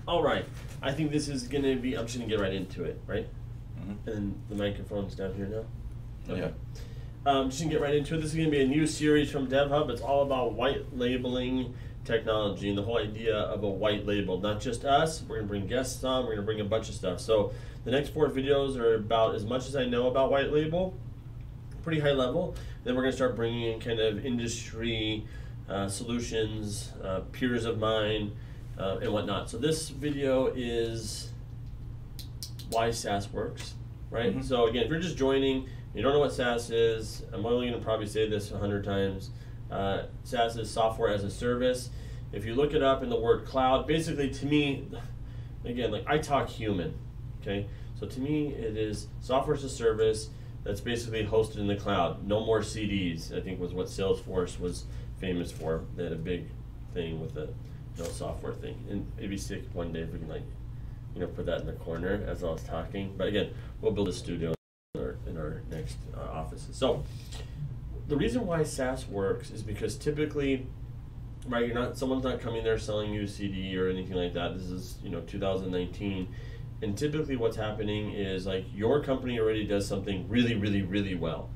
All right, I think this is going to be, I'm just going to get right into it, right? Mm-hmm. And the microphone's down here now? Okay. Just going to get right into it. This is going to be a new series from DevHub. It's all about white labeling technology and the whole idea of a white label. Not just us, we're going to bring guests on, we're going to bring a bunch of stuff. So the next 4 videos are about as much as I know about white label, pretty high level. Then we're going to start bringing in kind of industry solutions, peers of mine, and whatnot. So this video is why SAAS works, right? Mm-hmm. So again, if you're just joining, you don't know what SAAS is, I'm only going to probably say this 100 times. SAAS is software as a service. If you look it up in the word cloud, basically to me, again, like I talk human, okay? So to me, it is software as a service that's basically hosted in the cloud. No more CDs, I think was what Salesforce was famous for. They had a big thing with the software thing. And maybe sick one day if we can put that in the corner as I was talking. But again, we'll build a studio in our next offices. So the reason why SaaS works is because typically, right, someone's not coming there selling you a CD or anything like that. This is 2019, and typically what's happening is like your company already does something really, really, really well,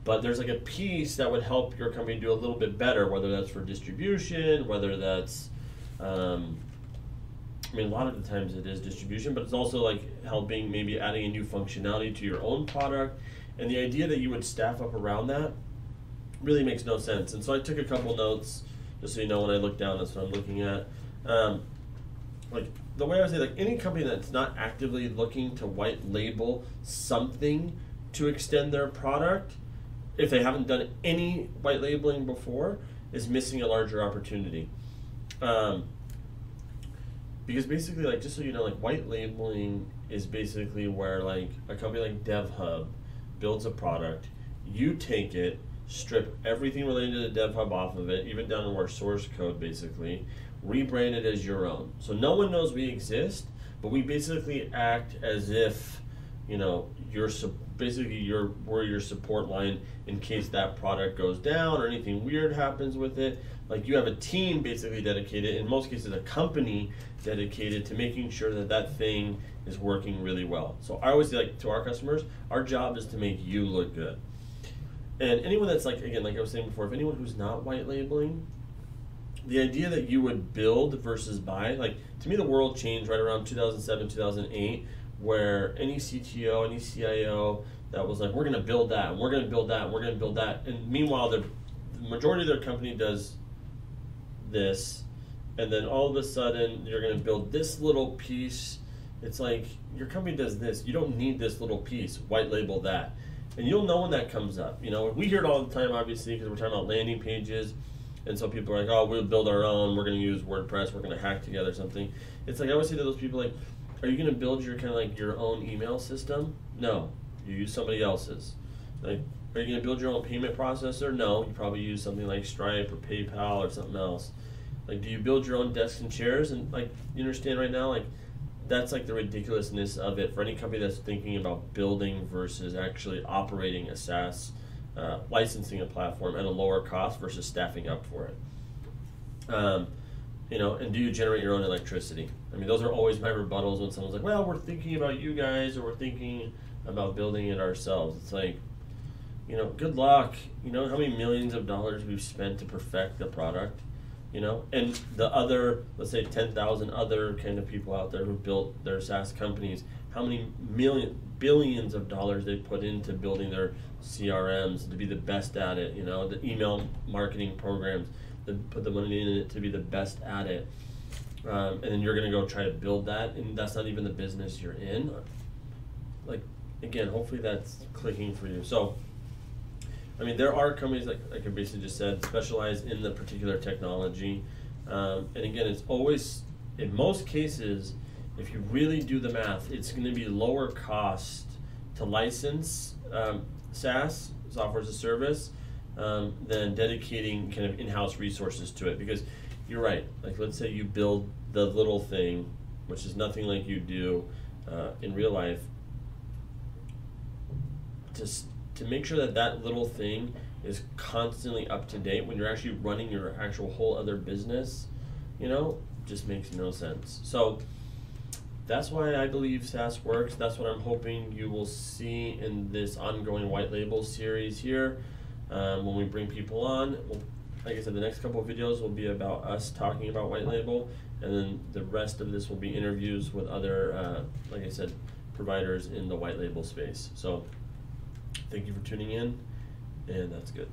but there's like a piece that would help your company do a little bit better, whether that's for distribution, whether that's a lot of the times it is distribution, but it's also like helping, maybe adding a new functionality to your own product. And the idea that you would staff up around that really makes no sense. And so I took a couple notes, just so you know when I look down, that's what I'm looking at. Like the way I would say, like any company that's not actively looking to white label something to extend their product, if they haven't done any white labeling before, is missing a larger opportunity. Because basically, like, just so you know, like white labeling is basically where like a company like DevHub builds a product, you take it, strip everything related to DevHub off of it, even down to our source code basically, rebrand it as your own. So no one knows we exist, but we basically act as if, we're your support line in case that product goes down or anything weird happens with it. Like you have a team basically dedicated, in most cases a company dedicated to making sure that that thing is working really well. So I always say, like, to our customers, our job is to make you look good. And anyone that's like I was saying before, if anyone who's not white labeling, the idea that you would build versus buy, like to me the world changed right around 2007, 2008, where any CTO, any CIO that was like, we're going to build that, and we're going to build that, and we're going to build that. And meanwhile, the majority of their company does this, and then all of a sudden you're going to build this little piece. It's like, your company does this, you don't need this little piece, white label that. And you'll know when that comes up. We hear it all the time, obviously, because we're talking about landing pages. And so people are like, oh, we'll build our own, we're going to use WordPress, we're going to hack together something. It's like, I always say to those people, like, are you going to build your kind of like your own email system? No, you use somebody else's. Like, are you going to build your own payment processor? No, you probably use something like Stripe or PayPal or something else. Like, do you build your own desks and chairs? And like, you understand right now, like, that's like the ridiculousness of it for any company that's thinking about building versus actually operating a SaaS, licensing a platform at a lower cost versus staffing up for it. And do you generate your own electricity? Those are always my rebuttals when someone's like, well, we're thinking about you guys, or we're thinking about building it ourselves. It's like, good luck. How many millions of dollars we've spent to perfect the product, and the other, let's say 10,000 other kind of people out there who built their SaaS companies, how many billions of dollars they put into building their CRMs to be the best at it, the email marketing programs, put the money in it to be the best at it. And then you're going to go try to build that, and that's not even the business you're in. Like, again, hopefully that's clicking for you. So, there are companies, like I basically just said, specialize in the particular technology. And again, it's always, in most cases, if you really do the math, it's going to be lower cost to license SaaS, software as a service, than dedicating kind of in-house resources to it. Because you're right, like let's say you build the little thing, which is nothing like you do in real life, to make sure that that little thing is constantly up to date when you're actually running your actual whole other business. you know, just makes no sense. So that's why I believe SAAS works. That's what I'm hoping you will see in this ongoing white label series here. When we bring people on, like I said, the next couple of videos will be about us talking about white label, and then the rest of this will be interviews with other, like I said, providers in the white label space. So thank you for tuning in, and that's good.